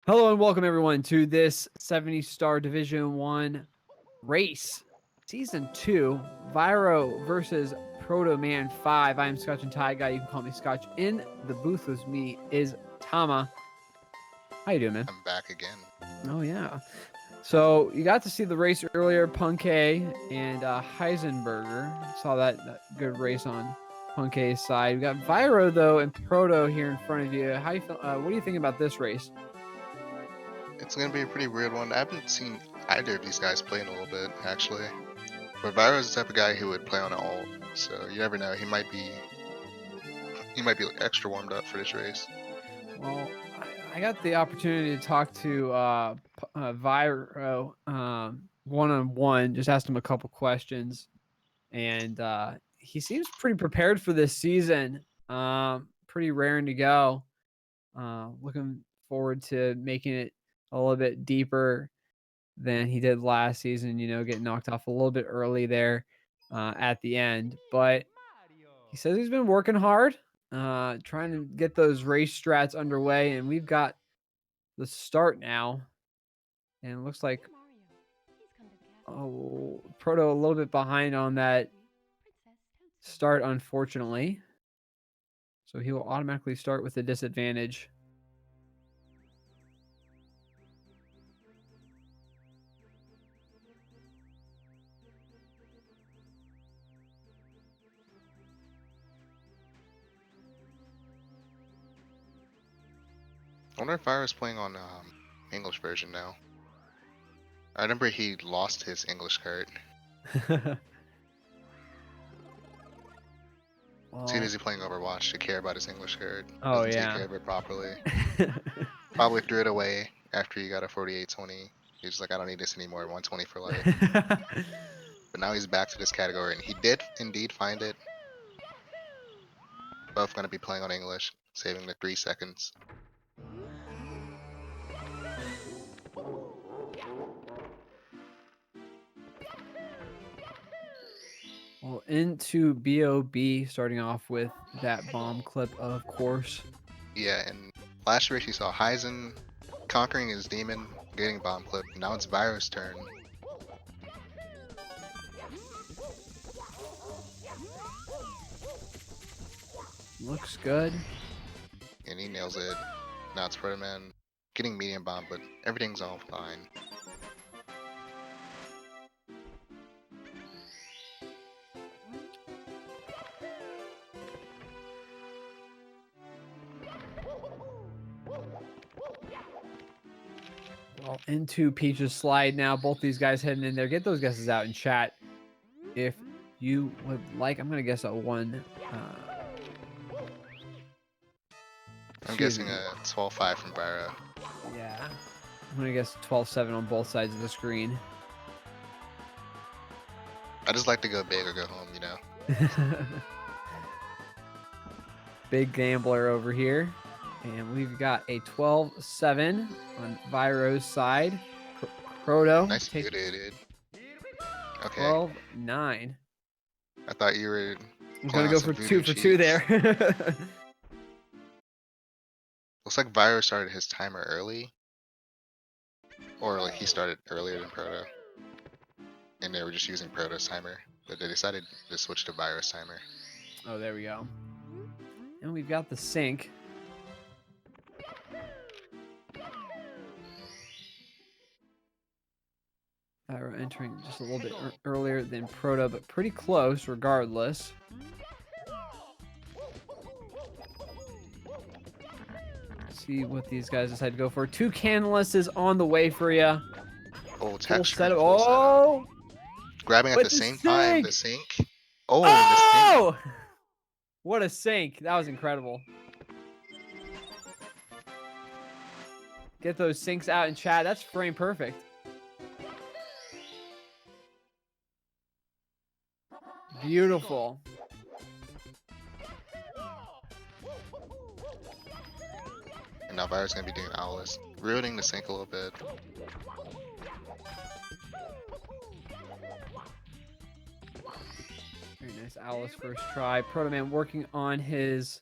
Hello and welcome everyone to this 70-star Division 1 race. Season 2, V1RO versus protoman5. I am Scotch and Tie Guy. You can call me Scotch. In the booth with me is Tama. How you doing, man? I'm back again. Oh, yeah. So you got to see the race earlier, Punkay and Heisenberger. Saw that good race on Punkay's side. We got V1RO, though, and Proto here in front of you. How you feel? What do you think about this race? It's gonna be a pretty weird one. I haven't seen either of these guys play in a little bit, actually. But V1RO is the type of guy who would play on an alt, so you never know. He might be extra warmed up for this race. Well, I got the opportunity to talk to V1RO one-on-one. Just asked him a couple questions, and he seems pretty prepared for this season. Pretty raring to go. Looking forward to making it a little bit deeper than he did last season. You know, getting knocked off a little bit early there at the end, but he says he's been working hard, trying to get those race strats underway, and we've got the start now. And it looks like Proto a little bit behind on that start, unfortunately. So he will automatically start with a disadvantage. I wonder if V1RO's playing on English version now. I remember he lost his English card. Too busy playing Overwatch to care about his English card. Oh, Doesn't take yeah. care of it properly. Probably threw it away after he got a 48-20. He was like, I don't need this anymore. 120 for life. But now he's back to this category, and he did indeed find it. Both going to be playing on English, saving the 3 seconds. Well, into BOB, starting off with that bomb clip, of course. Yeah, and last race you saw Heisen conquering his demon, getting bomb clip. Now it's V1RO's turn. Looks good. And he nails it. Now it's Protoman getting medium bomb, but everything's all fine. Well, into Peach's slide now. Both these guys heading in there. Get those guesses out in chat if you would like. I'm going to guess a 1. I'm guessing a 12-5 from V1RO. Yeah. I'm going to guess 12-7 on both sides of the screen. I just like to go big or go home, you know? Big gambler over here. And we've got a 12-7 on V1RO's side. Proto. Nice muted. Okay. 12-9. I thought you were. I'm going to go for 2 for 2 there. Looks like V1RO started his timer early. Or like he started earlier than Proto. And they were just using Proto's timer. But they decided to switch to V1RO's timer. Oh, there we go. And we've got the sync. V1RO entering just a little bit earlier than Proto, but pretty close regardless. Let's see what these guys decide to go for. 2 Canalists is on the way for you. Oh, texture. Setup. Oh! Grabbing at the same time, the sync. Oh, the sync. What a sync. That was incredible. Get those syncs out in chat. That's frame perfect. Beautiful. And now V1RO's going to be doing Owlist, ruining the sync a little bit. Very nice Owlist first try. Protoman working on his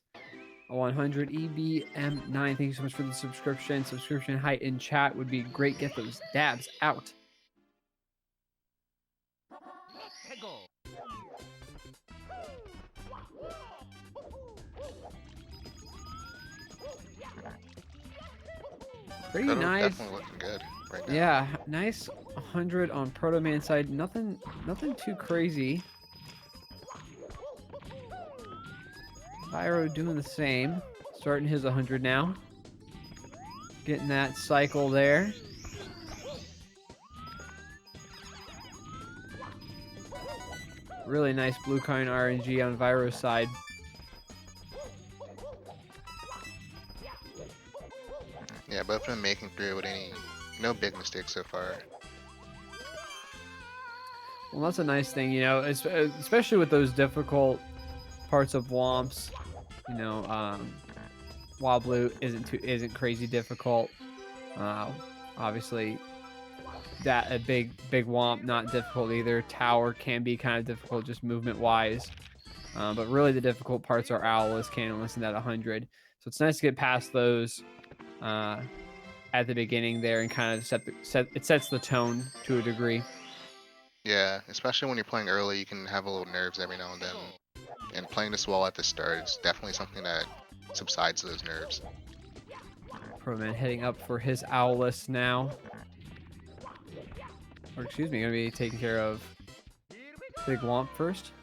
100 EBM9. Thank you so much for the subscription. Subscription height in chat would be great. Get those dabs out. Pretty nice. Definitely looking good right now. Yeah, nice 100 on Protoman side. Nothing too crazy. V1RO doing the same. Starting his 100 now. Getting that cycle there. Really nice blue coin RNG on V1RO's side. Yeah, both of them making through with no big mistakes so far. Well, that's a nice thing, you know, especially with those difficult parts of Womps. You know, Wild Blue isn't crazy difficult. Obviously, that a big Womp not difficult either. Tower can be kind of difficult just movement wise, but really the difficult parts are Owless, Candleless, and that 100. So it's nice to get past those at the beginning there and kind of it sets the tone to a degree. Yeah, especially when you're playing early, you can have a little nerves every now and then. And playing this wall at the start is definitely something that subsides those nerves. Proman heading up for his Owless now. Or excuse me, gonna be taking care of Big Womp first.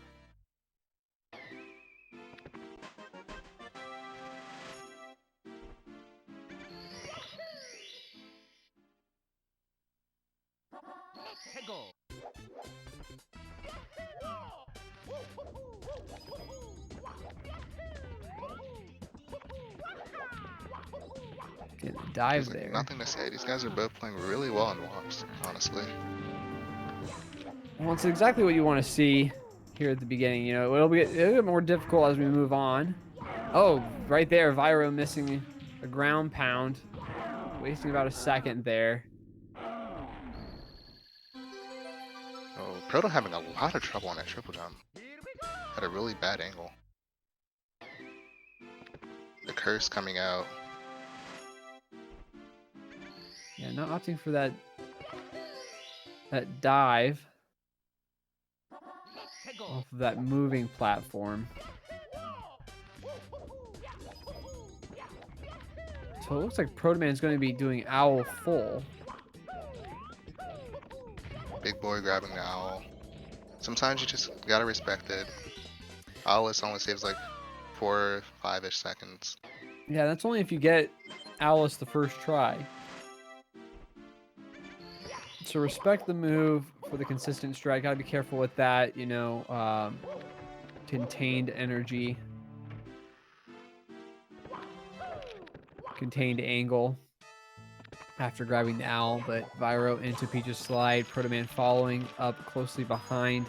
Getting a dive there. Nothing to say. These guys are both playing really well in Womps, honestly. Well, it's exactly what you want to see here at the beginning. You know, it'll get more difficult as we move on. Oh, right there, V1RO missing a ground pound, wasting about a second there. Oh, Proto having a lot of trouble on that triple jump. Had a really bad angle. The curse coming out. Yeah, not opting for that dive off of that moving platform. So it looks like Protoman's going to be doing Owl full. Big boy grabbing the owl. Sometimes you just gotta respect it. Owless only saves like 4 or 5-ish seconds. Yeah, that's only if you get Alice the first try. So respect the move for the consistent strike. Gotta be careful with that, you know, contained energy. Contained angle after grabbing the owl, but V1RO into Peach's slide. Protoman following up closely behind.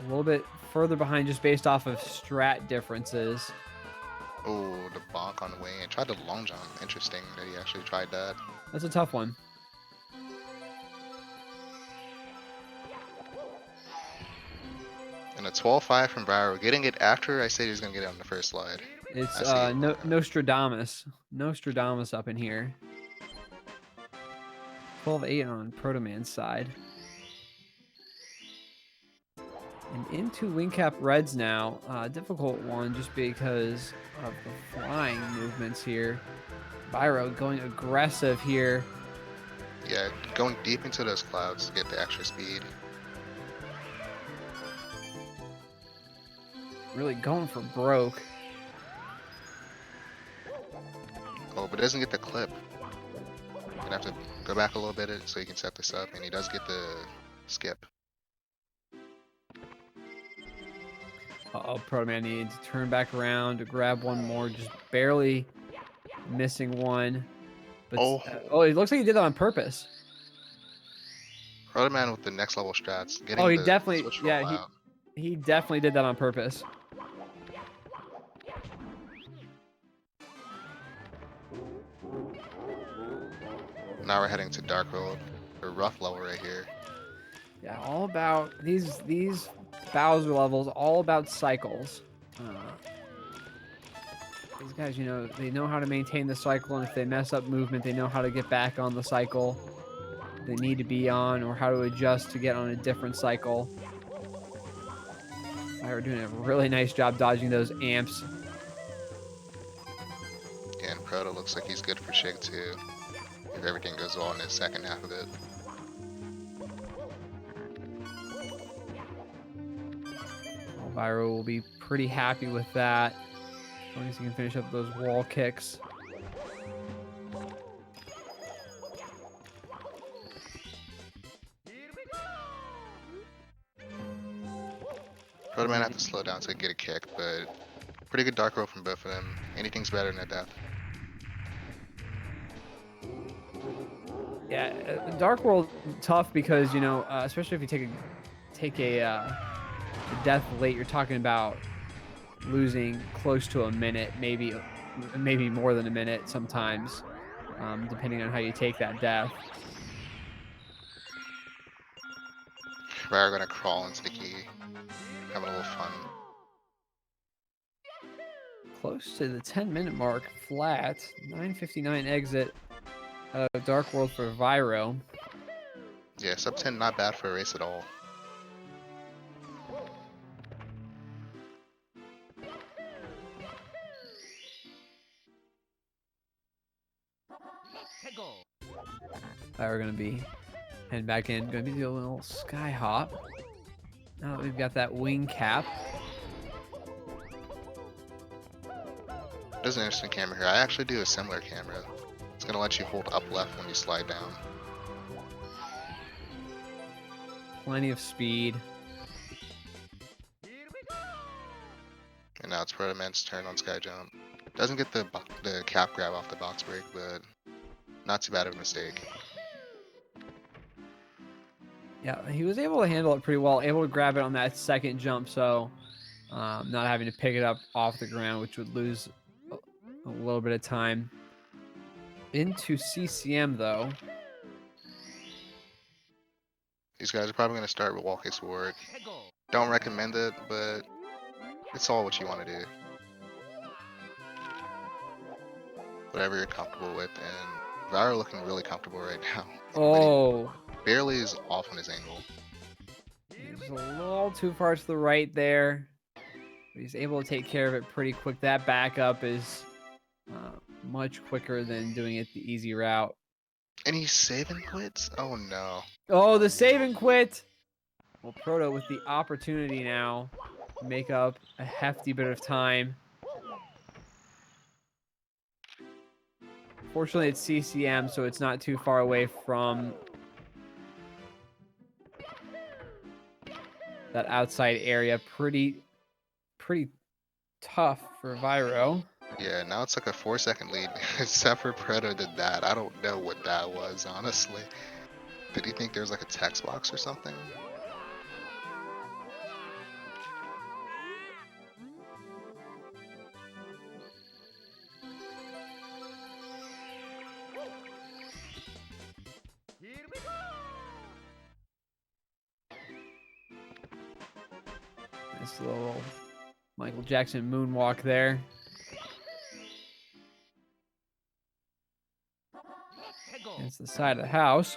A little bit further behind just based off of strat differences. Oh, the bonk on the way and tried the long jump. Interesting that he actually tried that. That's a tough one. And a 12-5 from V1RO. Getting it after I said he was going to get it on the first slide. It's Nostradamus. Nostradamus up in here. 12-8 on Protoman's side. And into Wingcap Reds now. Difficult one just because of the flying movements here. V1RO going aggressive here. Yeah, going deep into those clouds to get the extra speed. Really going for broke. Oh, but doesn't get the clip. Gonna have to go back a little bit so he can set this up, and he does get the skip. Uh-oh, Protoman needs to turn back around to grab one more, just barely missing one. But it looks like he did that on purpose. Protoman with the next level strats. Oh, he definitely, yeah, he definitely did that on purpose. Now we're heading to Dark Road, a rough level right here. Yeah, all about these Bowser levels, all about cycles. These guys, they know how to maintain the cycle, and if they mess up movement, they know how to get back on the cycle they need to be on, or how to adjust to get on a different cycle. We're doing a really nice job dodging those amps. Yeah, and Proto looks like he's good for Shig too, if everything goes well in the second half of it. V1RO will be pretty happy with that, as long as he can finish up those wall kicks. Protoman had to slow down to get a kick, but pretty good dark roll from both of them. Anything's better than a death. Yeah, Dark World tough because especially if you take a death late, you're talking about losing close to a minute, maybe more than a minute sometimes, depending on how you take that death. V1RO gonna crawl into the key, having a little fun. Close to the 10-minute mark, flat. 9:59 exit. Dark World for V1RO. Yeah, sub 10 not bad for a race at all. We're gonna be heading back in. Gonna be doing a little sky hop. Now that we've got that wing cap. There's an interesting camera here. I actually do a similar camera. It's gonna let you hold up left when you slide down. Plenty of speed. And now it's Protoman's turn on sky jump. Doesn't get the cap grab off the box break, but not too bad of a mistake. Yeah, he was able to handle it pretty well. Able to grab it on that second jump, so not having to pick it up off the ground, which would lose a little bit of time. Into CCM, though. These guys are probably going to start with wall kicks work. Don't recommend it, but it's all what you want to do. Whatever you're comfortable with, and V1RO looking really comfortable right now. Oh. Barely is off on his angle. He's a little too far to the right there. But he's able to take care of it pretty quick. That backup is much quicker than doing it the easy route. And he's saving quits? Oh no. Oh, the save and quit! Well, Proto with the opportunity now to make up a hefty bit of time. Fortunately, it's CCM, so it's not too far away from that outside area. Pretty tough for V1RO. Yeah, now it's like a 4-second lead. Except for Proto did that. I don't know what that was, honestly. Did he think there was like a text box or something? This little Michael Jackson moonwalk there. It's the side of the house.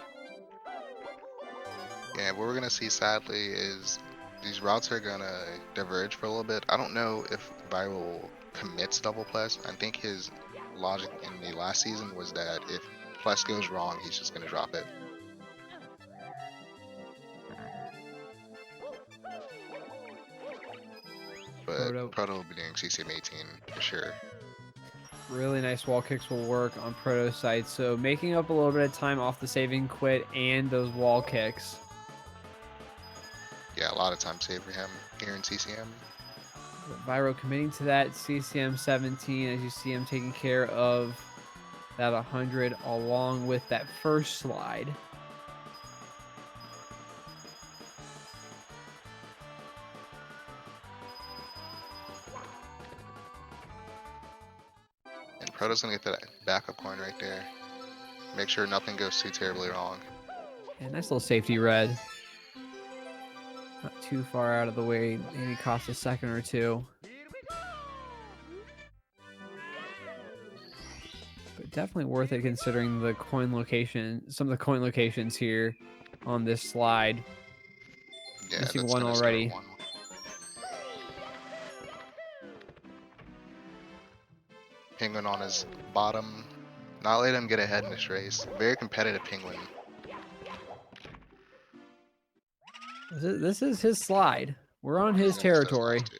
Yeah, what we're gonna see sadly is these routes are gonna diverge for a little bit. I don't know if V1RO commits double plus. I think his logic in the last season was that if plus goes wrong, he's just gonna drop it. But Proto will be doing CCM 18 for sure. Really nice wall kicks will work on Proto side. So making up a little bit of time off the saving quit and those wall kicks. Yeah, a lot of time saved for him here in CCM. V1RO committing to that CCM 17 as you see him taking care of that 100 along with that first slide. And Proto's gonna get that backup coin right there. Make sure nothing goes too terribly wrong. And nice little safety red. Not too far out of the way. Maybe cost a second or two. definitely worth it considering the coin location, some of the coin locations here on this slide. Yeah, Missing that's one gonna start already. one. Penguin on his bottom. Not let him get ahead in this race. Very competitive Penguin. This is his slide. We're on his He's gonna miss those territory. last two.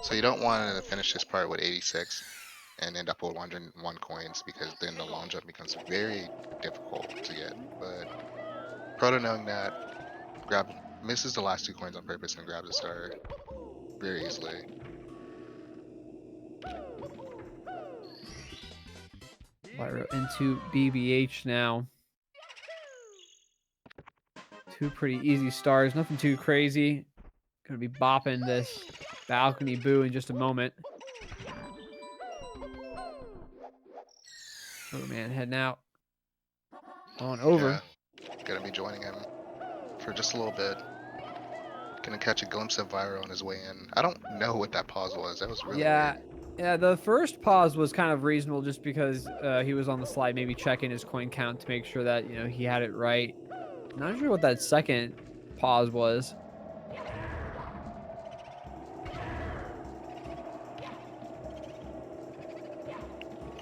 So you don't want to finish this part with 86 and end up with 101 coins, because then the long jump becomes very difficult to get. But Proto, knowing that, misses the last 2 coins on purpose and grabs the star very easily. V1RO into BBH now. 2 pretty easy stars, nothing too crazy. Gonna be bopping this balcony boo in just a moment. Protoman heading out. On over. Yeah, gonna be joining him for just a little bit. Gonna catch a glimpse of V1RO on his way in. I don't know what that pause was. That was really weird. Yeah, the first pause was kind of reasonable just because he was on the slide, maybe checking his coin count to make sure that, you know, he had it right. Not sure what that second pause was.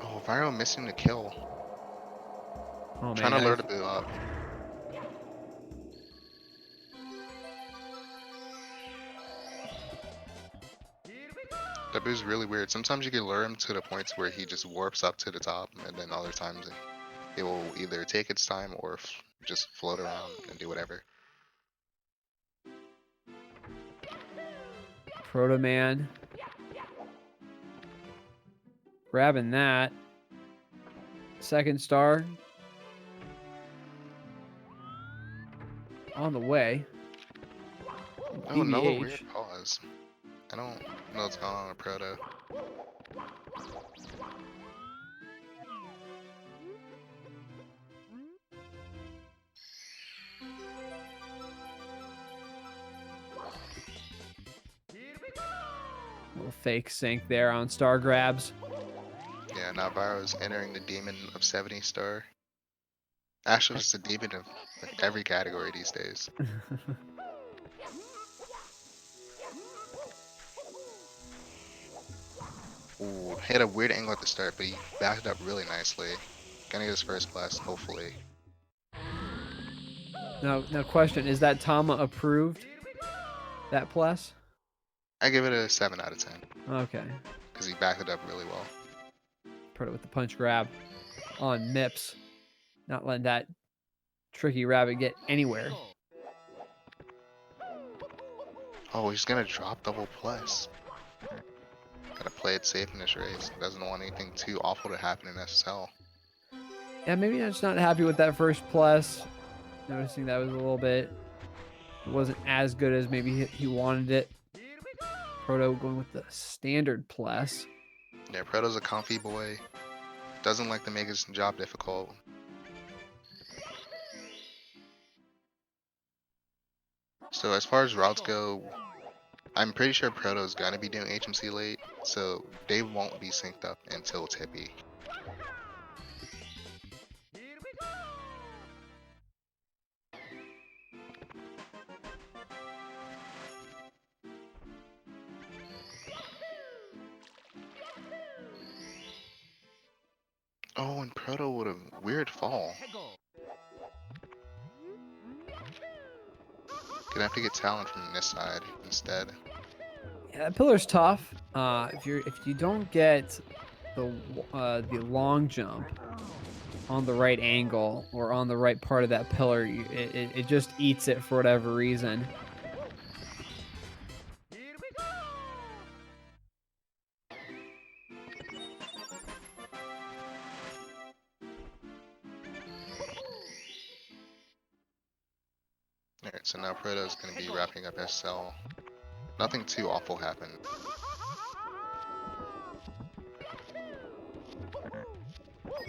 Oh, V1RO missing the kill. Oh, Trying man. to lure the boo up. That boo's really weird. Sometimes you can lure him to the points where he just warps up to the top, and then other times it will either take its time or just float around and do whatever. Protoman. Grabbing that. Second star. On the way. Oh, another BBH. weird pause. I don't know what's going on with Proto. Little fake sync there on star grabs. Yeah, now V1RO's entering the demon of 70 star. Actually, just a demon of like every category these days. Ooh, hit a weird angle at the start, but he backed up really nicely. Gonna get his first plus, hopefully. Now, question, is that Tama approved? That plus? I give it a 7 out of 10, Okay. because he backed it up really well. Proto with the punch grab on Mips. Not letting that tricky rabbit get anywhere. Oh, he's gonna drop double plus. Gotta play it safe in this race. Doesn't want anything too awful to happen in SSL. Yeah, maybe I'm just not happy with that first plus. Noticing that was a little bit... It wasn't as good as maybe he wanted it. Proto going with the standard plus. Yeah, Proto's a comfy boy. Doesn't like to make his job difficult. So as far as routes go, I'm pretty sure Proto's gonna be doing HMC late, so they won't be synced up until Tippy. Oh, and Proto with a weird fall. Gonna have to get talent from this side instead. Yeah, that pillar's tough. If you don't get the long jump on the right angle or on the right part of that pillar, it just eats it for whatever reason. Alright, so now Proto's gonna be wrapping up SL. Nothing too awful happened.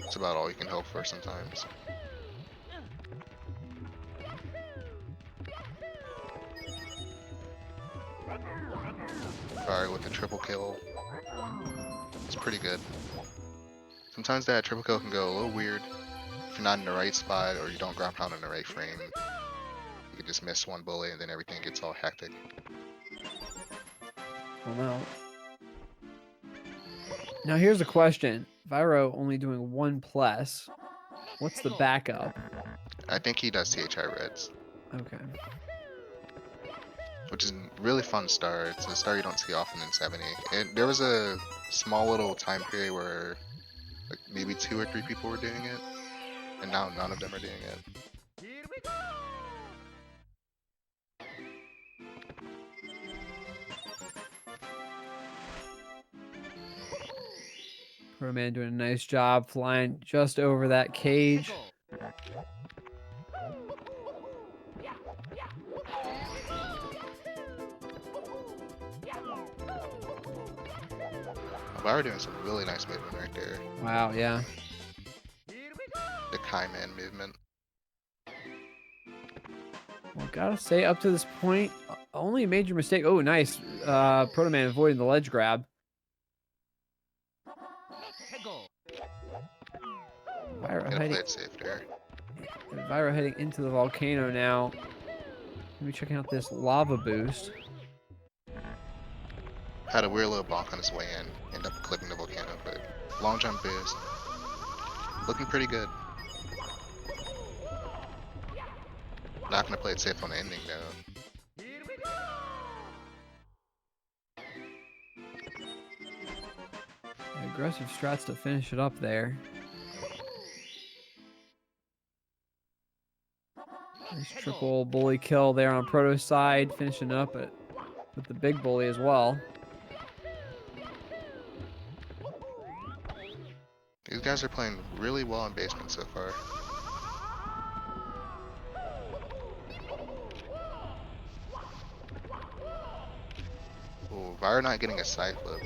That's about all you can hope for sometimes. Alright, with the triple kill. It's pretty good. Sometimes that triple kill can go a little weird. If you're not in the right spot or you don't ground pound in the right frame, you can just miss one bullet and then everything gets all hectic. Well, now here's a question. V1RO only doing 1 plus. What's the backup? I think he does THI Reds, Okay. which is a really fun star. It's a star you don't see often in 70. And there was a small little time period where like maybe 2 or 3 people were doing it, and now none of them are doing it. Protoman doing a nice job flying just over that cage. V1RO doing some really nice movement right there. Wow, yeah. The Kaiman movement. Well, gotta say, up to this point, only major mistake. Oh, nice. Protoman avoiding the ledge grab. V1RO Gotta heading, play it safe there. V1RO heading into the volcano now. Maybe checking out this lava boost. Had a weird little bonk on his way in. Ended up clipping the volcano, but long jump boost. Looking pretty good. Not gonna play it safe on the ending though. Aggressive strats to finish it up there. Nice triple bully kill there on Proto's side, finishing up with the big bully as well. These guys are playing really well in basement so far. Ooh, V1RO not getting a side flip.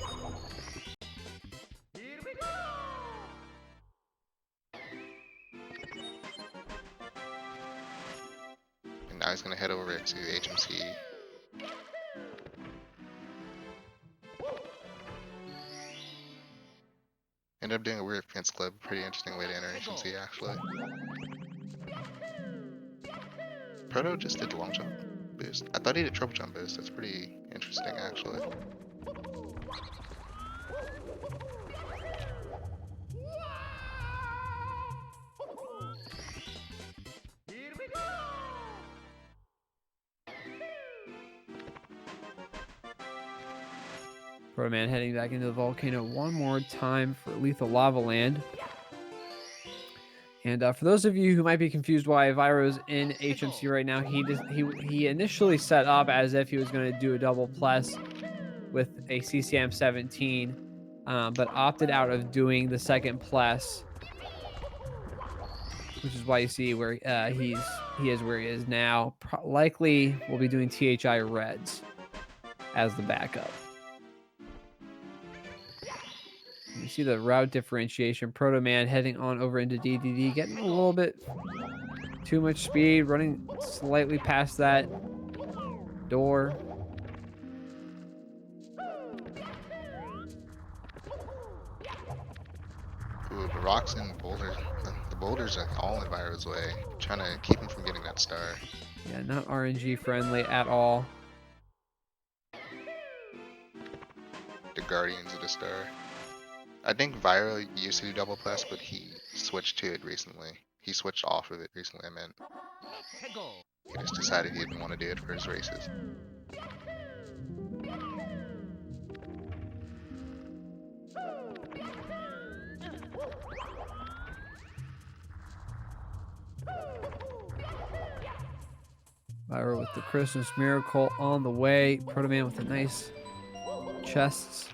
And now he's gonna head over to HMC. Ended up doing a weird fence clip. Pretty interesting way to enter HMC actually. Proto just did long jump boost. I thought he did triple jump boost. That's pretty interesting actually. Protoman heading back into the volcano one more time for Lethal Lava Land. And for those of you who might be confused why V1RO's in HMC right now, he initially set up as if he was going to do a double plus with a CCM 17, but opted out of doing the second plus, which is why you see where he is where he is now. Likely will be doing THI Reds as the backup. You see the route differentiation. Protoman heading on over into DDD, getting a little bit too much speed, running slightly past that door. Ooh, the rocks and boulders. The boulders are all in V1RO's way, trying to keep him from getting that star. Yeah, not RNG friendly at all. The guardians of the star. I think V1RO used to do double plus, but he switched to it recently. He switched off of it recently, I meant. He just decided he didn't want to do it for his races. V1RO with the Christmas Miracle on the way. Protoman with the nice chests.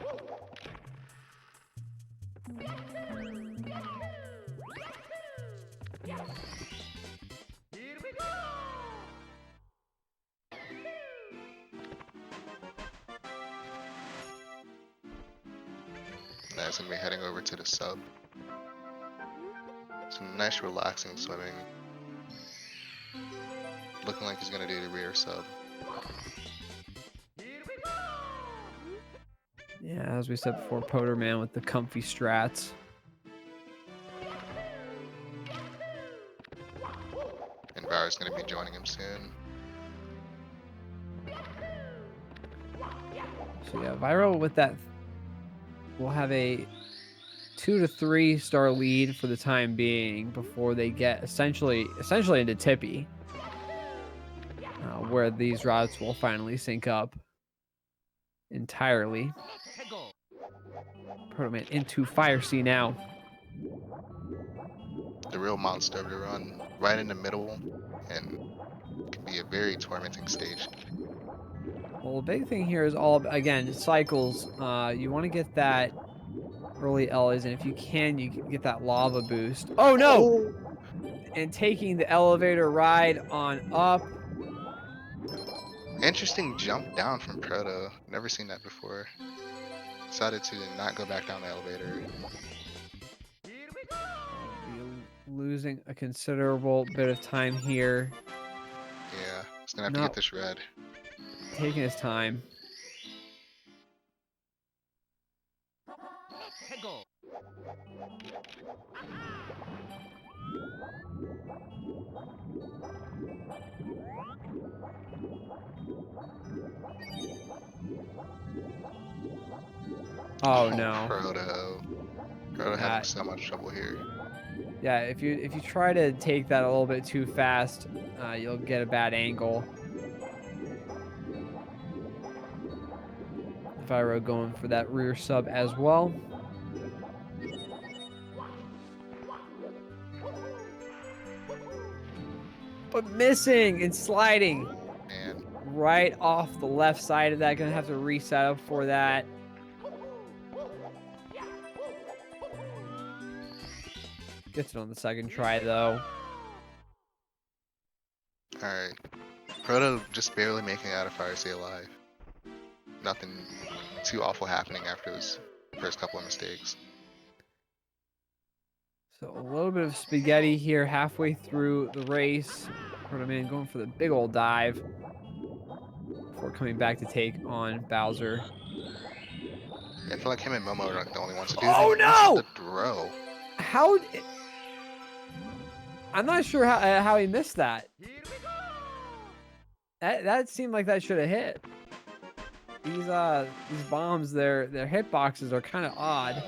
Now he's going to be heading over to the sub. Some nice relaxing swimming. Looking like he's going to do the rear sub. Yeah, as we said before, Protoman with the comfy strats. Vyro's gonna be joining him soon. So yeah, V1RO with that will have a 2 to 3 star lead for the time being before they get essentially into Tippy, where these routes will finally sync up entirely. Protoman into Fire Sea now. The real monster to run right in the middle and can be a very tormenting stage. Well, the big thing here is again, cycles. You want to get that early Ellie's, and if you can get that lava boost. Oh no! Oh! And taking the elevator ride on up. Interesting jump down from Proto. Never seen that before. Decided to not go back down the elevator. Losing a considerable bit of time here. Yeah, he's gonna have to get this red. Taking his time. Oh no. Proto having so much trouble here. Yeah, if you try to take that a little bit too fast, you'll get a bad angle. V1RO going for that rear sub as well. But missing and sliding. Man. Right off the left side of that. Gonna have to reset up for that. Gets it on the second try though. Alright. Proto just barely making it out of Fire Sea alive. Nothing too awful happening after his first couple of mistakes. So a little bit of spaghetti here halfway through the race. Protoman going for the big old dive before coming back to take on Bowser. I feel like him and Momo are like the only ones to do Oh no! The throw. How? I'm not sure how he missed that. That seemed like that should have hit. These bombs, their hitboxes are kind of odd.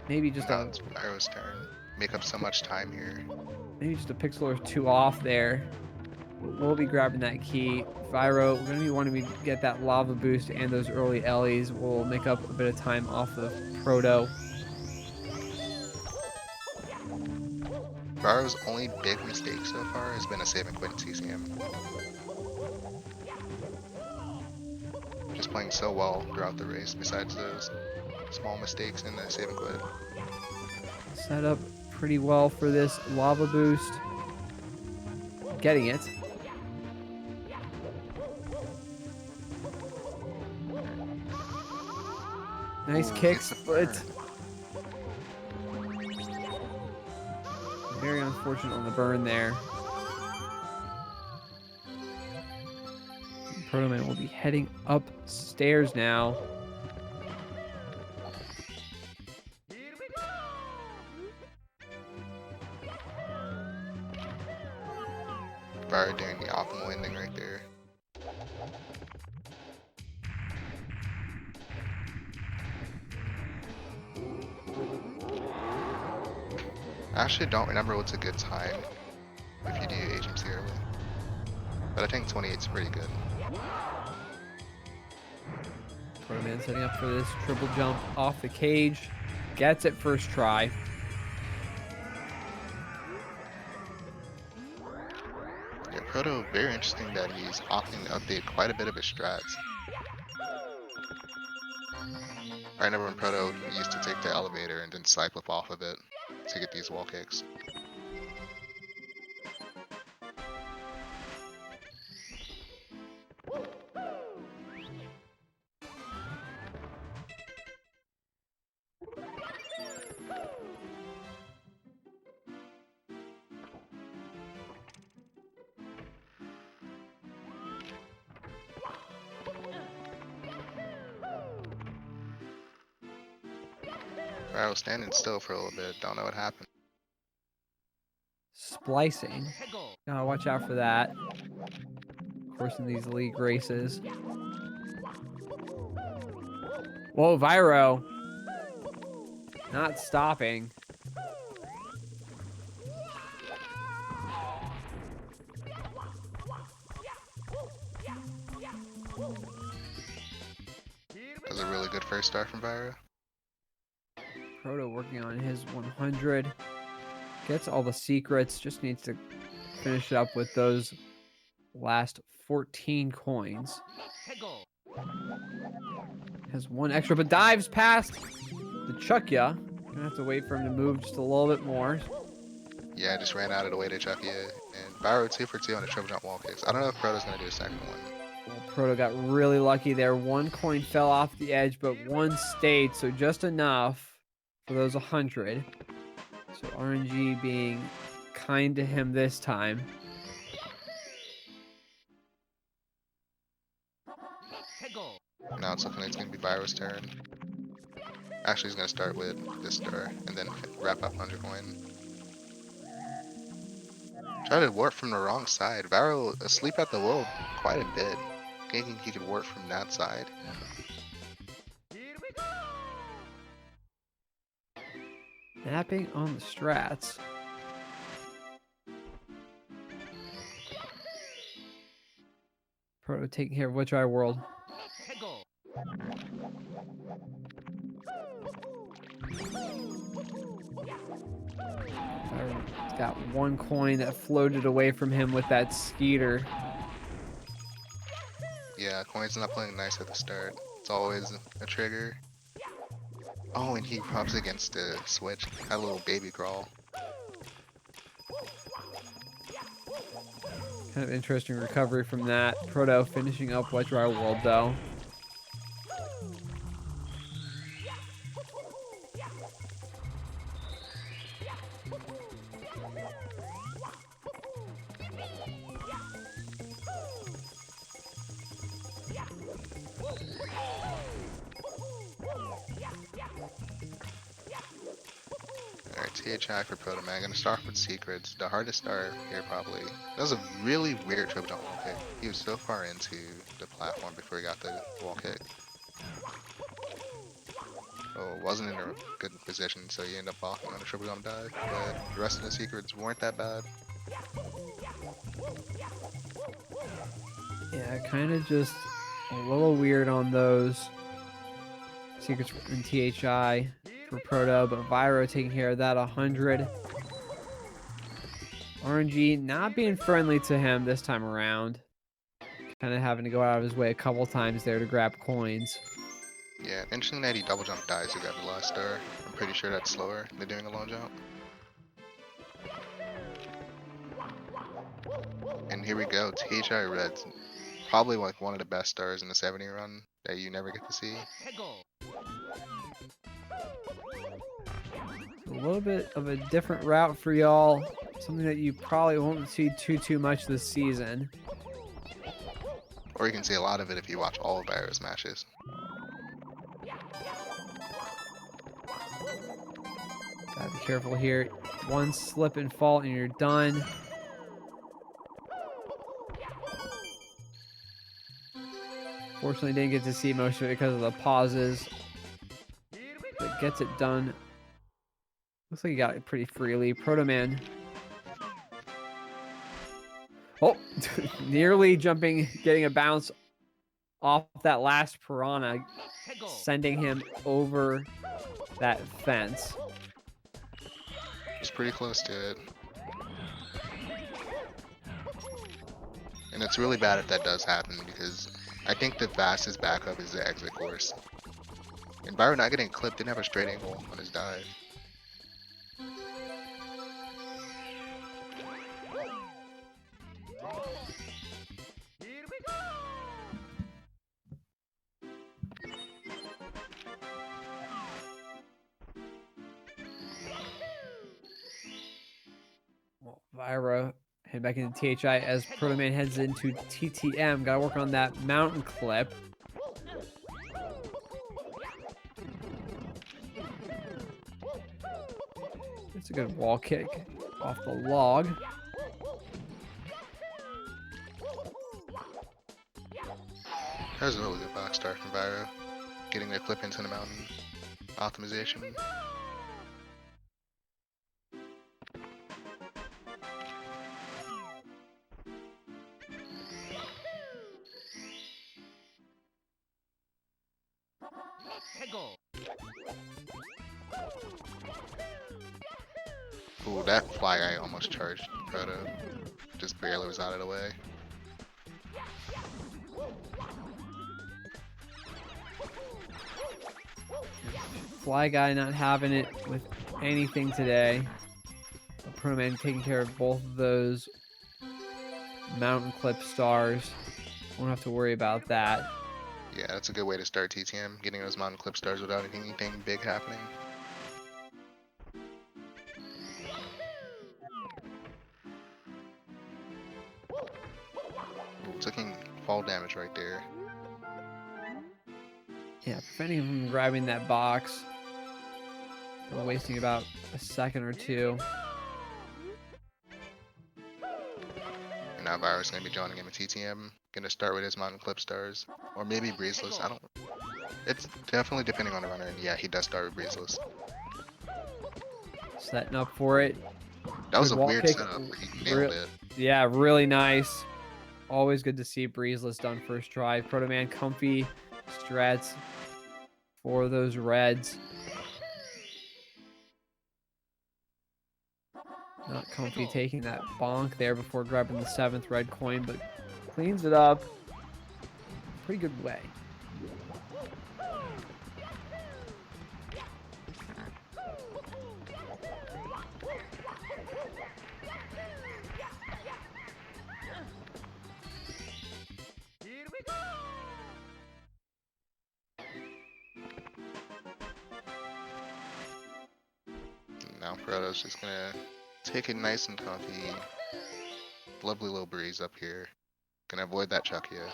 Maybe just now it's V1RO's turn. Make up so much time here. Maybe just a pixel or two off there. We'll be grabbing that key. V1RO, we're going to be wanting to get that lava boost and those early Ellies. We'll make up a bit of time off of Proto. V1RO's only big mistake so far has been a save and quit in CCM. Just playing so well throughout the race besides those small mistakes in the save and quit. Set up pretty well for this lava boost. Getting it. Nice kicks, but very unfortunate on the burn there. Protoman will be heading upstairs now. V1RO doing the optimal ending right there. I actually don't remember what's a good time if you do agency early. But I think 28 is pretty good. Protoman setting up for this triple jump off the cage. Gets it first try. Yeah, Proto, very interesting that he's opting to update quite a bit of his strats. I remember when Proto used to take the elevator and then cycle off of it to get these wall kicks. I was standing still for a little bit, don't know what happened. splicing. Gotta watch out for that. Of course, in these league races. Whoa, V1RO. Not stopping. That was a really good first start from V1RO. Proto working on his 100. Gets all the secrets. Just needs to finish it up with those last 14 coins. Has one extra, but dives past the Chuckya. Gonna have to wait for him to move just a little bit more. Yeah, just ran out of the way to Chucky it. And V1RO 2 for 2 on the triple jump wall kicks. I don't know if Proto's going to do a second one. Well, Proto got really lucky there. One coin fell off the edge, but one stayed, so just enough for those 100. So RNG being kind to him this time. Now it's looking like it's going to be V1RO's turn. Actually, he's going to start with this star and then wrap up 100 coin. Try to warp from the wrong side. V1RO asleep at the wheel quite a bit. Thinking he could warp from that side. Napping on the strats. Proto taking care of Which Eye World. He's got one coin that floated away from him with that Skeeter. Yeah, coin's not playing nice at the start. It's always a trigger. Oh, and he pops against the switch. Had a little baby crawl. Kind of interesting recovery from that. Proto finishing up Which Eye World though. Alright, THI for Protoman. Gonna start with secrets. The hardest star here probably. That was a really weird triple jump wall kick. He was so far into the platform before he got the wall kick. Oh, wasn't in a good position, so he ended up balking on the triple jump dive. But the rest of the secrets weren't that bad. Yeah, kind of just a little weird on those secrets in THI for Proto, but V1RO taking care of that 100. RNG not being friendly to him this time around. Kind of having to go out of his way a couple times there to grab coins. Yeah, interesting that he double jump dies to grab the last star. I'm pretty sure that's slower than doing a long jump. And here we go, THI Red's probably like one of the best stars in the 70 run that you never get to see. A little bit of a different route for y'all. Something that you probably won't see too much this season. Or you can see a lot of it if you watch all of V1RO's matches. Gotta be careful here. One slip and fall and you're done. Fortunately, didn't get to see most of it because of the pauses. But gets it done. Looks like he got it pretty freely. Protoman. Oh, nearly jumping, getting a bounce off that last piranha, sending him over that fence. It's pretty close to it. And it's really bad if that does happen because I think the fastest backup is the exit course. And V1RO not getting clipped didn't have a straight angle on his dive. Well, V1RO head back into THI as Protoman heads into TTM. Gotta work on that mountain clip. It's a good wall kick. off the log. That was a really good box start from V1RO. Getting the clip into the mountain optimization. Ooh, that fly guy almost charged Proto. Just barely was out of the way. Fly guy not having it with anything today. Protoman taking care of both of those mountain clip stars. Won't have to worry about that. Yeah, that's a good way to start TTM, getting those mountain clip stars without anything big happening. Ooh, taking fall damage right there. Yeah, preventing him from grabbing that box. We're wasting about a second or two. And now V1RO's gonna be joining him in TTM. Gonna start with his mountain clip stars. Or maybe breezeless, I don't... It's definitely depending on the runner, and yeah, he does start with breezeless. Setting up for it. That was Good a wall weird kick. setup, but he nailed it. Yeah, really nice. Always good to see breezeless done first try. Protoman comfy strats for those reds. Not comfy taking that bonk there before grabbing the 7th red coin, but cleans it up. Pretty good way. Now Proto's just gonna take it nice and comfy. Lovely little breeze up here. Gonna avoid that chuck here.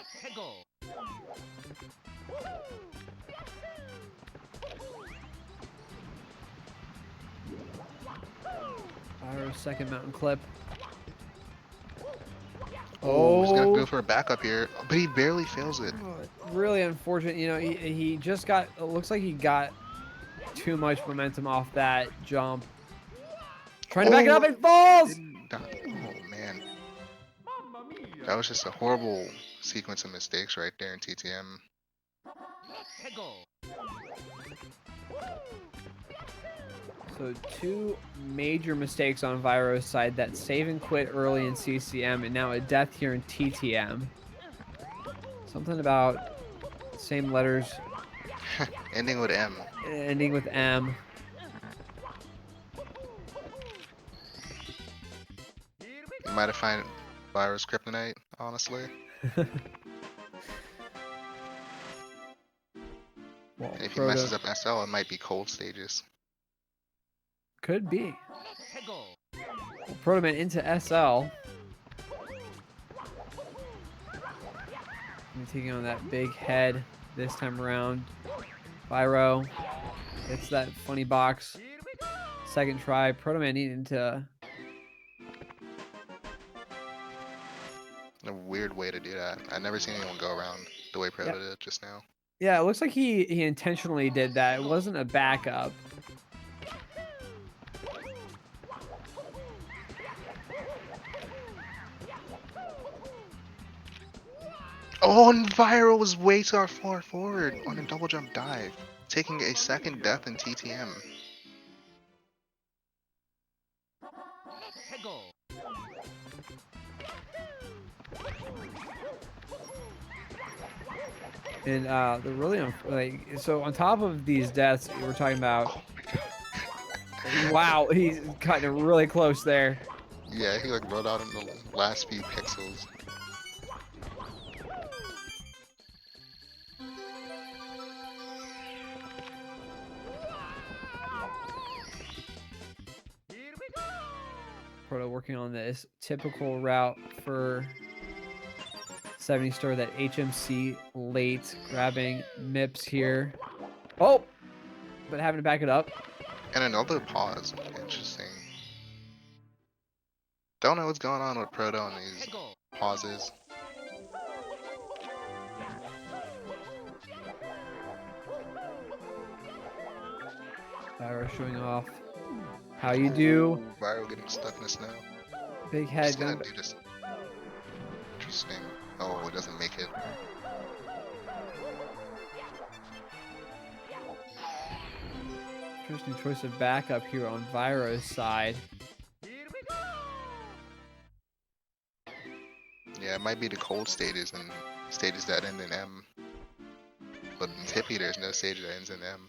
Our second mountain clip. Oh, he's gonna go for a backup here, but he barely fails it. Really unfortunate. You know, he just got, it looks like he got too much momentum off that jump. Trying to back it up and falls! Oh man. That was just a horrible sequence of mistakes right there in TTM. So 2 major mistakes on V1RO's side. That save and quit early in CCM and now a death here in TTM. Something about same letters. Ending with M. Ending with M. You might have found V1RO's kryptonite, honestly. Well, And if he messes up SL, it might be cold stages. Could be. Well, Protoman into SL. Taking on that big head this time around. V1RO. It's that funny box. Second try. Protoman needing to... A weird way to do that. I've never seen anyone go around the way Proto did just now. Yeah, it looks like he intentionally did that. It wasn't a backup. Oh, and V1RO was way too far forward on a double jump dive, taking a second death in TTM. And the really so on top of these deaths, we're talking about. Wow, he's cutting it really close there. Yeah, he like rode out in the last few pixels. Proto working on this typical route for 70 star, that HMC late, grabbing MIPS here. Oh, but having to back it up. And another pause. Interesting. Don't know what's going on with Proto and these pauses. V1RO showing off how you do. V1RO getting stuck in the snow. Big Just head gonna going. do this. Interesting. Oh, it doesn't make it. Interesting choice of backup here on V1RO's side. Yeah, it might be the cold stages and stages that end in M. But in Tippy, there's no stage that ends in M.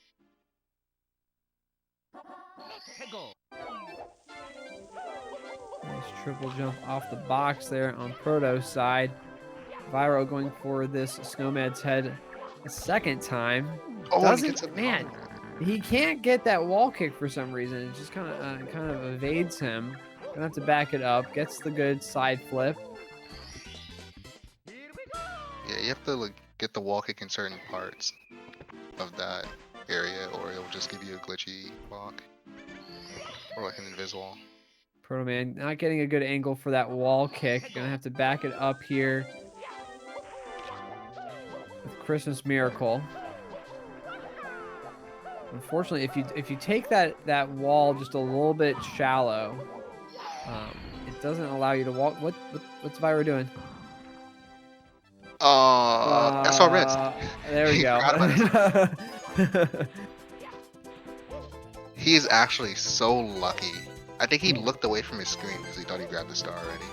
Nice triple jump off the box there on Proto's side. V1RO going for this Snowman's head a second time. Oh, and he Doesn't, gets up man, he can't get that wall kick for some reason. It just kind of evades him. Gonna have to back it up. Gets the good side flip. Yeah, you have to like get the wall kick in certain parts of that area, or it'll just give you a glitchy walk, or like an invisible. Protoman not getting a good angle for that wall kick. Gonna have to back it up here with Christmas Miracle. Unfortunately, if you take that wall just a little bit shallow, it doesn't allow you to walk. What's V1RO doing? SL Reds. There we He go. forgot about it. He is actually so lucky. I think he looked away from his screen because he thought he grabbed the star already.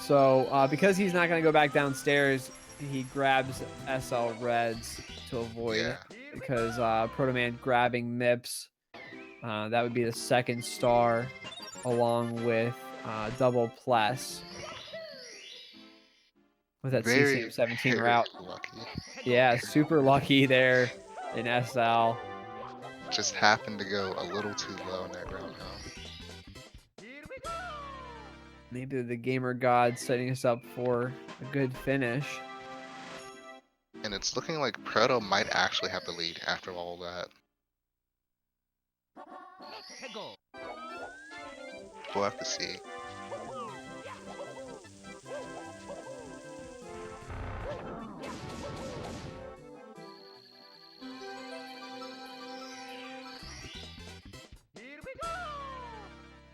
So because he's not going to go back downstairs, he grabs SL Reds to avoid Yeah. because Protoman grabbing Mips. That would be the second star along with double plus with that CCM17 route. Lucky. Yeah, super lucky there in SL. Just happened to go a little too low in that ground home. Maybe the gamer god setting us up for a good finish. And it's looking like Proto might actually have the lead after all that. We'll have to see.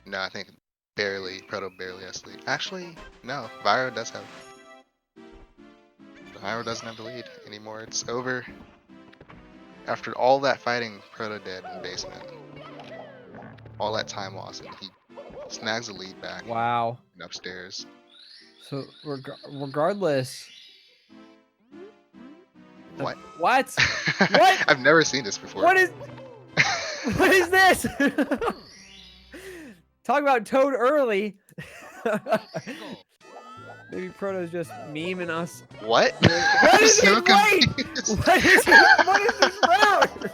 No, I think Proto barely has the lead. Actually, no, V1RO does have. V1RO doesn't have the lead anymore. It's over. After all that fighting Proto did in the basement, all that time lost, and he snags the lead back. Wow. And upstairs. So regardless. What? What? What? I've never seen this before. What is this? Talk about Toad early. Maybe Proto's just memeing us. What? What is so this weight? confused. What is this route?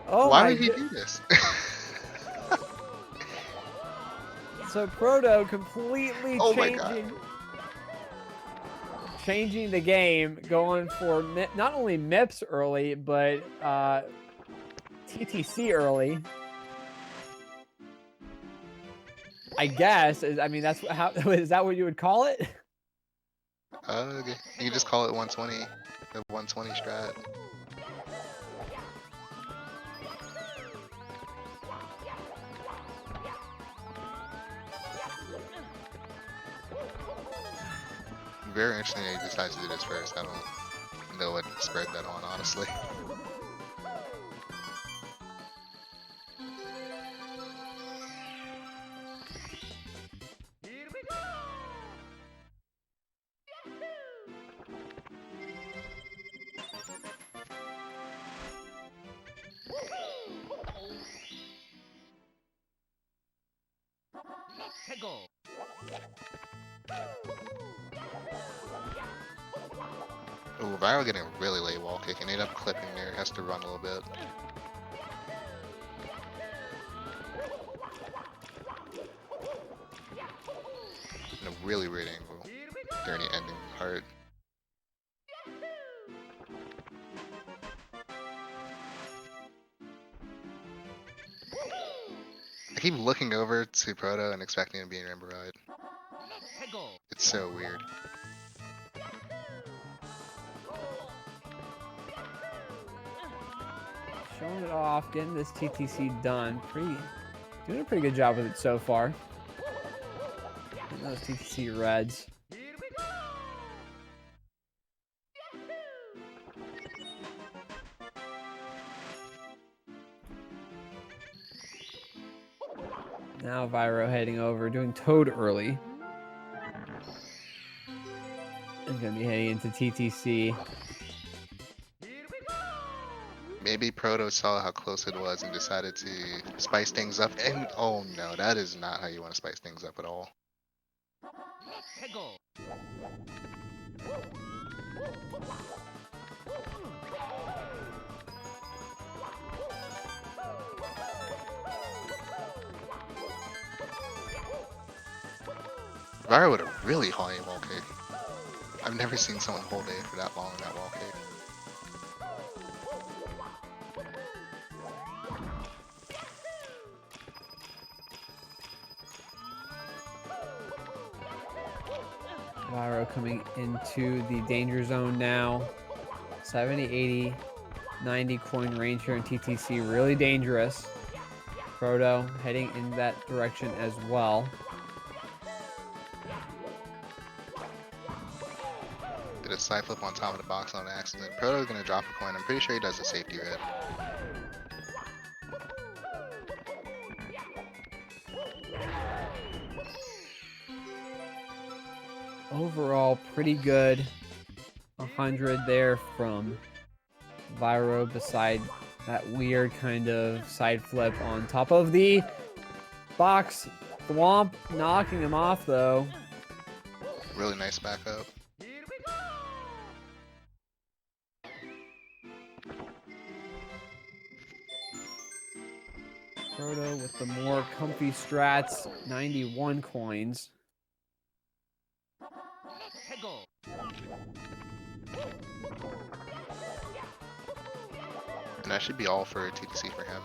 Oh Why my would he do this? So Proto completely Oh my God. changing the game, going for not only MIPS early, but TTC early. I guess. I mean, that's how. Is that what you would call it? Okay. You can just call it 120. The 120 strat. Very interesting that he decides to do this first. I don't know what spread that on, honestly. Ooh, V1RO getting a really late wall kick and ended up clipping there. Has to run a little bit. In a really weird angle during the ending part. I keep looking over to Proto and expecting to be in Rainbow Ride. It's so weird. Showing it off, getting this TTC done. Doing a pretty good job with it so far. Getting those TTC reds. Now V1RO heading over, doing Toad early. I'm gonna be heading into TTC. Maybe Proto saw how close it was and decided to spice things up. And oh no, that is not how you want to spice things up at all. V1RO with a really high wall kick. I've never seen someone hold A for that long in that wall kick. V1RO coming into the danger zone now. 70, 80, 90 coin range here in TTC. Really dangerous. Proto heading in that direction as well. Did a side flip on top of the box on accident. Proto's gonna drop a coin. I'm pretty sure he does a safety red. Overall, pretty good. 100 there from V1RO beside that weird kind of side flip on top of the box. Thwomp knocking him off though. Really nice backup. Proto with the more comfy strats, 91 coins. And that should be all for TTC for him.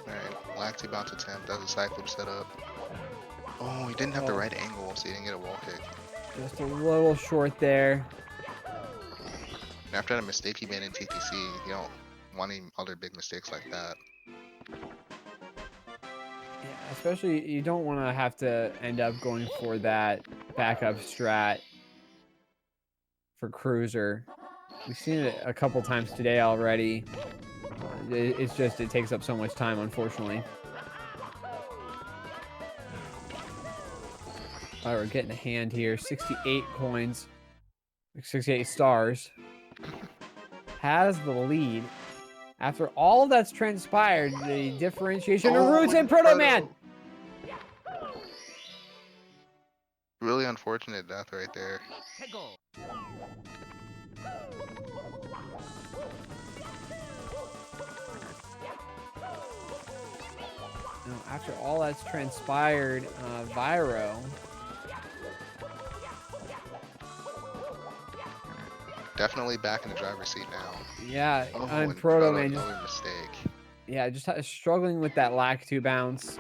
Alright, Lacti bounce attempt. That was a side flip setup. Oh, he didn't have the right angle, so he didn't get a wall kick. Just a little short there. And after that mistake he made in TTC, you don't want any other big mistakes like that. Yeah, especially you don't want to have to end up going for that backup strat for Cruiser. We've seen it a couple times today already. It's just, it takes up so much time, unfortunately. All right, we're getting a hand here. 68 coins. 68 stars. Has the lead. After all that's transpired, the differentiation of Roots and Protoman. Really unfortunate death right there. Now, after all that's transpired, V1RO Definitely back in the driver's seat now. yeah, and Protoman just just mistake. yeah, just struggling with that Lactu bounce.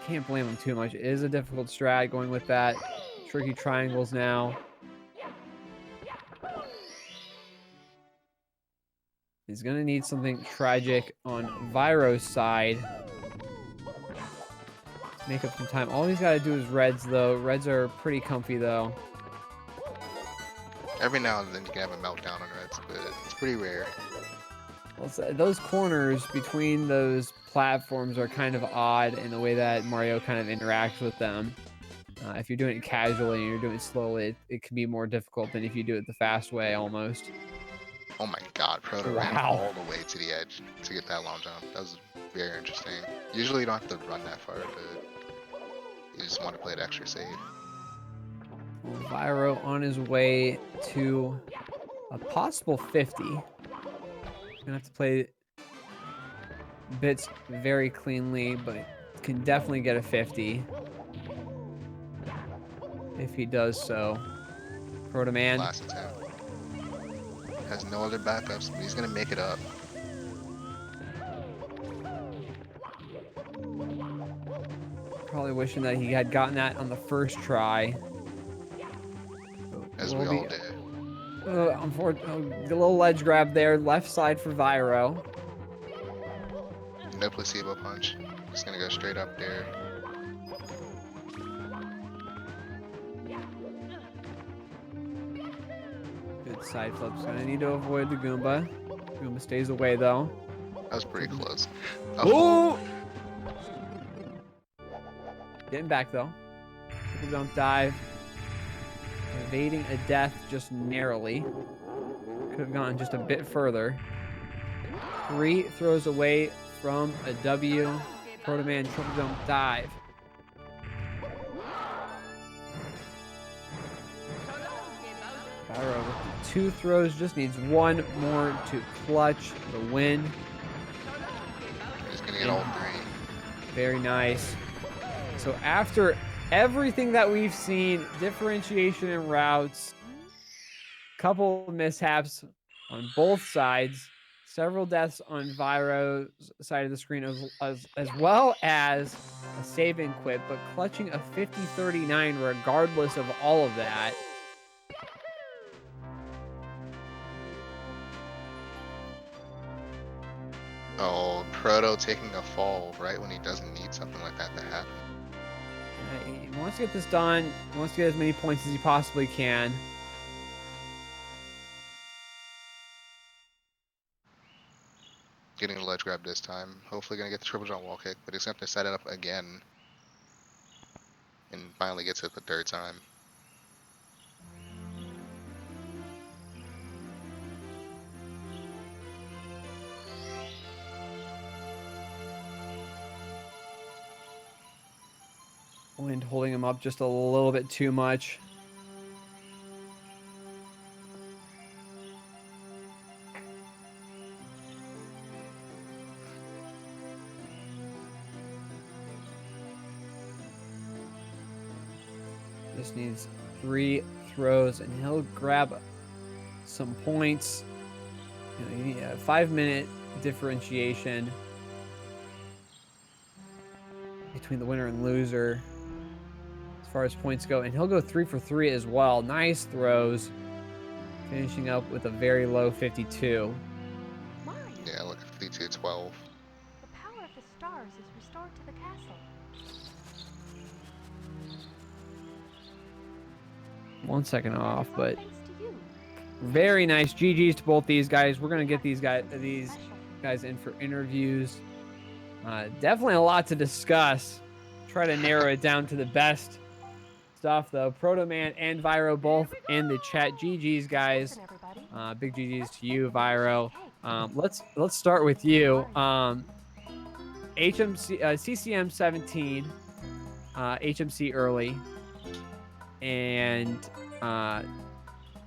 Can't blame him too much. It is a difficult strat going with that. Tricky triangles now. He's going to need something tragic on V1RO's side to make up some time. All he's got to do is reds, though. Reds are pretty comfy, though. Every now and then you can have a meltdown on reds, but it's pretty rare. Well, those corners between those platforms are kind of odd in the way that Mario kind of interacts with them. If you're doing it casually and you're doing it slowly, it can be more difficult than if you do it the fast way, almost. Oh my god, Proto ran all the way to the edge to get that long jump. That was very interesting. Usually you don't have to run that far, but you just want to play it extra safe. Well, V1RO on his way to a possible 50. Gonna have to play bits very cleanly, but can definitely get a 50 if he does so. Protoman. Last attempt. Has no other backups, but he's gonna make it up. Probably wishing that he had gotten that on the first try. As we all did. Unfortunately, a little ledge grab there, left side for V1RO. No placebo punch. Just gonna go straight up there. Good side flip's gonna need to avoid the Goomba. Goomba stays away though. That was pretty close. Oh! Getting back though. Triple jump dive. Evading a death just narrowly. Could have gone just a bit further. 3 throws away from a W. Protoman triple jump dive. V1RO with 2 throws, just needs 1 more to clutch the win. He's gonna get all 3. Very nice. So after everything that we've seen, differentiation in routes, couple of mishaps on both sides, several deaths on V1RO's side of the screen, as well as a save and quit, but clutching a 50-39 regardless of all of that. Oh, Proto taking a fall right when he doesn't need something like that to happen. He wants to get this done. He wants to get as many points as he possibly can. Getting a ledge grab this time. Hopefully gonna get the triple jump wall kick, but he's gonna have to set it up again. And finally gets it the 3rd time. Wind holding him up just a little bit too much. Just needs 3 throws and he'll grab some points. You know, you need a 5-minute differentiation between the winner and loser as far as points go, and he'll go 3 for 3 as well. Nice throws, finishing up with a very low 52. Yeah, look at 52-12. The power of the stars is restored to the castle. 1 second off, but Thanks to you. very nice. GG's to both these guys. We're gonna get these guys in for interviews. Definitely a lot to discuss. Try to narrow it down to the best stuff though. Protoman and V1RO both in the chat. GG's guys. Big GG's to you, V1RO. Let's start with you. CCM 17, HMC early, and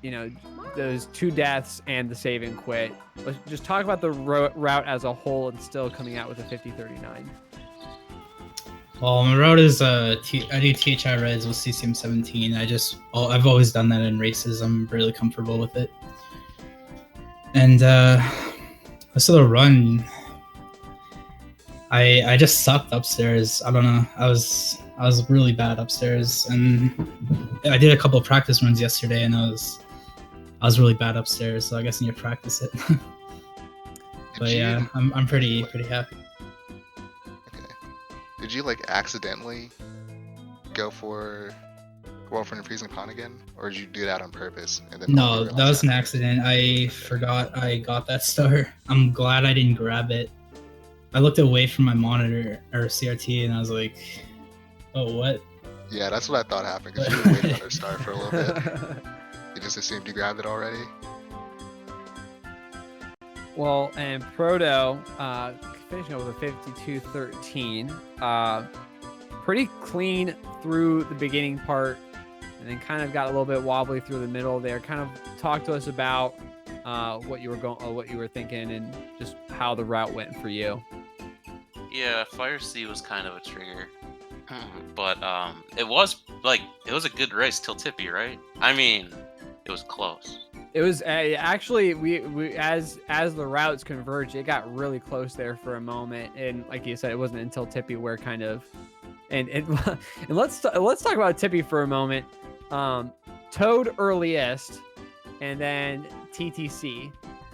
you know, those 2 deaths and the save and quit. Let's just talk about the route as a whole and still coming out with a 50-39. Well, my route is I do THI Reds with CCM 17. I've always done that in races. I'm really comfortable with it. And this little run, I just sucked upstairs. I don't know. I was really bad upstairs, and I did a couple of practice runs yesterday, and I was really bad upstairs. So I guess I need to practice it. But yeah, I'm pretty happy. Did you like accidentally go for the freezing pond again, or did you do that on purpose? And then No, that was an accident. I forgot I got that star. I'm glad I didn't grab it. I looked away from my monitor or CRT and I was like, oh, what? Yeah, that's what I thought happened, because you were waiting on her star for a little bit. You just assumed you grabbed it already? Well, and Proto finishing up with a 52-13. Pretty clean through the beginning part. and then kind of got a little bit wobbly through the middle there. Kind of talk to us about what you were thinking, and just how the route went for you. Yeah, Fire C was kind of a trigger, but it was a good race till Tippy, right? I mean, it was close. It was actually we as the routes converged, it got really close there for a moment, and like you said, it wasn't until Tippy where kind of, and let's talk about Tippy for a moment. Toad earliest, and then TTC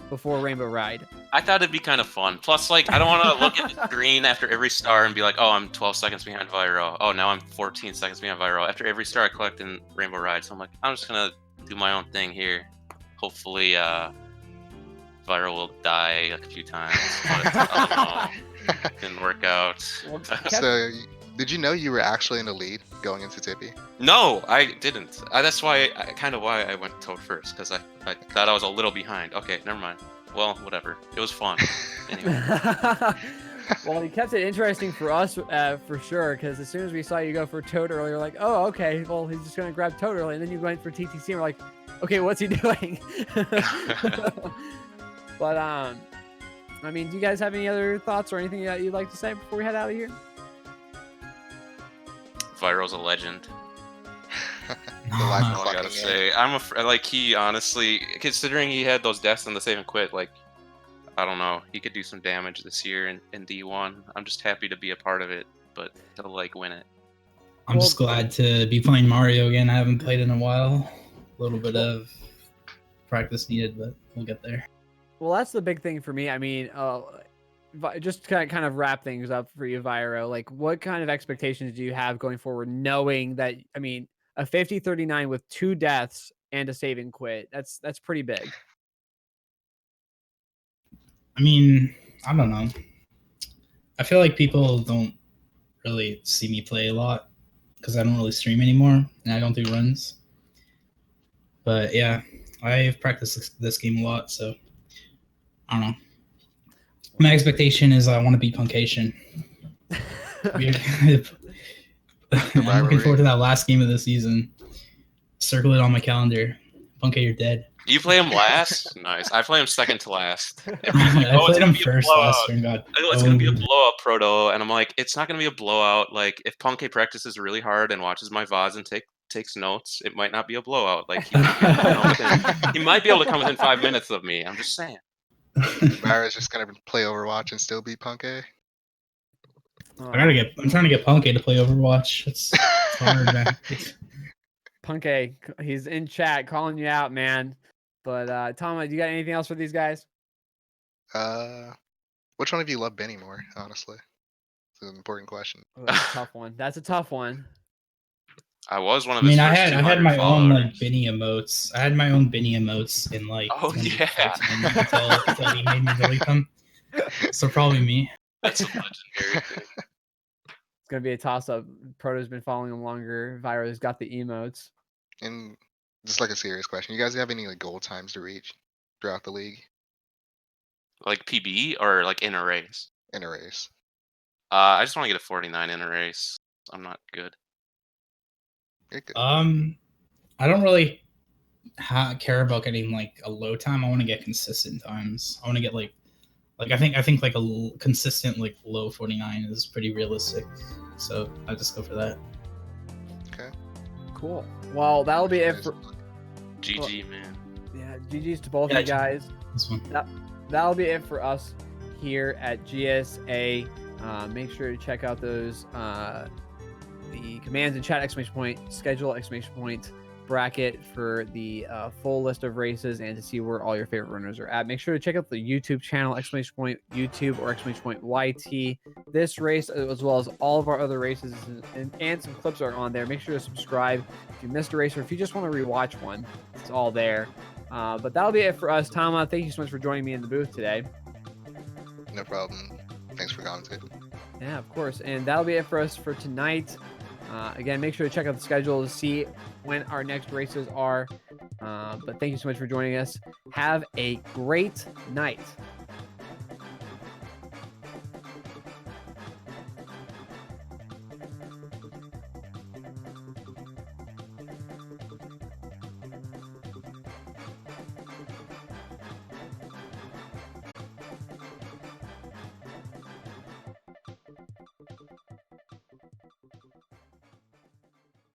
before Rainbow Ride. I thought it'd be kind of fun. Plus, like, I don't want to look at the screen after every star and be like, oh, I'm 12 seconds behind V1RO. Oh, now I'm 14 seconds behind V1RO. After every star I collect in Rainbow Ride, so I'm like, I'm just gonna do my own thing here. Hopefully, V1RO will die like a few times, but I don't know. Didn't work out. So, did you know you were actually in the lead going into Tippy? No, I didn't. That's why I went Toad first, because I thought I was a little behind. Okay, never mind. Well, whatever. It was fun. Anyway. Well, he kept it interesting for us, for sure, because as soon as we saw you go for Toad early, we're like, oh, okay, well, he's just going to grab Toad early. And then you went for TTC, and we're like, okay, what's he doing? But, I mean, do you guys have any other thoughts or anything that you'd like to say before we head out of here? V1RO's a legend. That's all I gotta say. He honestly, considering he had those deaths on the save and quit, like, I don't know, he could do some damage this year in D1. I'm just happy to be a part of it, but to like win it. I'm just glad to be playing Mario again. I haven't played in a while. A little bit of practice needed, but we'll get there. Well, that's the big thing for me. I mean, just to kind of wrap things up for you, V1RO, like, what kind of expectations do you have going forward, knowing that, I mean, a 50-39 with 2 deaths and a save and quit, that's pretty big. I mean, I don't know. I feel like people don't really see me play a lot because I don't really stream anymore and I don't do runs. But yeah, I've practiced this game a lot, so I don't know. My expectation is I want to beat Punkation. I'm looking forward to that last game of the season. Circle it on my calendar. Punkay, you're dead. You play him last? Nice. I play him second to last. I played him first last year and got it's going to be a blowout, Proto. And I'm like, it's not going to be a blowout. Like, if Punkay practices really hard and watches my VODs and takes notes, it might not be a blowout. Like, he might be able to come within 5 minutes of me. I'm just saying. Mara's just going to play Overwatch and still beat Punkay? I'm trying to get Punkay to play Overwatch. It's hard, man. Punkay, he's in chat calling you out, man. But Tom, do you got anything else for these guys? Which one of you love Benny more, honestly? It's an important question. Oh, that's a tough one. That's a tough one. I was one of his I first had my followers. own like Benny emotes. I had my own Benny emotes in like until he made me delete them. So probably me. That's a legendary thing. It's gonna be a toss-up. Proto's been following him longer. V1RO's got the emotes. And just like a serious question, you guys have any like goal times to reach throughout the league? Like PB or like in a race? In a race. I just want to get a 49 in a race. I'm not good. You're good. I don't really care about getting like a low time. I want to get consistent times. I want to get like I think like a consistent like low 49 is pretty realistic. So I just go for that. Okay. Cool. Well, that'll be it for GG, man. Yeah, GG's to both of you guys. This one. That'll be it for us here at GSA. Make sure to check out those the commands and chat schedule bracket for the full list of races and to see where all your favorite runners are at. Make sure to check out the YouTube channel YouTube or YT. This race, as well as all of our other races and some clips are on there. Make sure to subscribe if you missed a race or if you just want to rewatch one. It's all there. But that'll be it for us. Tama, thank you so much for joining me in the booth today. No problem. Thanks for commentating. Yeah, of course. And that'll be it for us for tonight. Again, make sure to check out the schedule to see when our next races are. But thank you so much for joining us. Have a great night.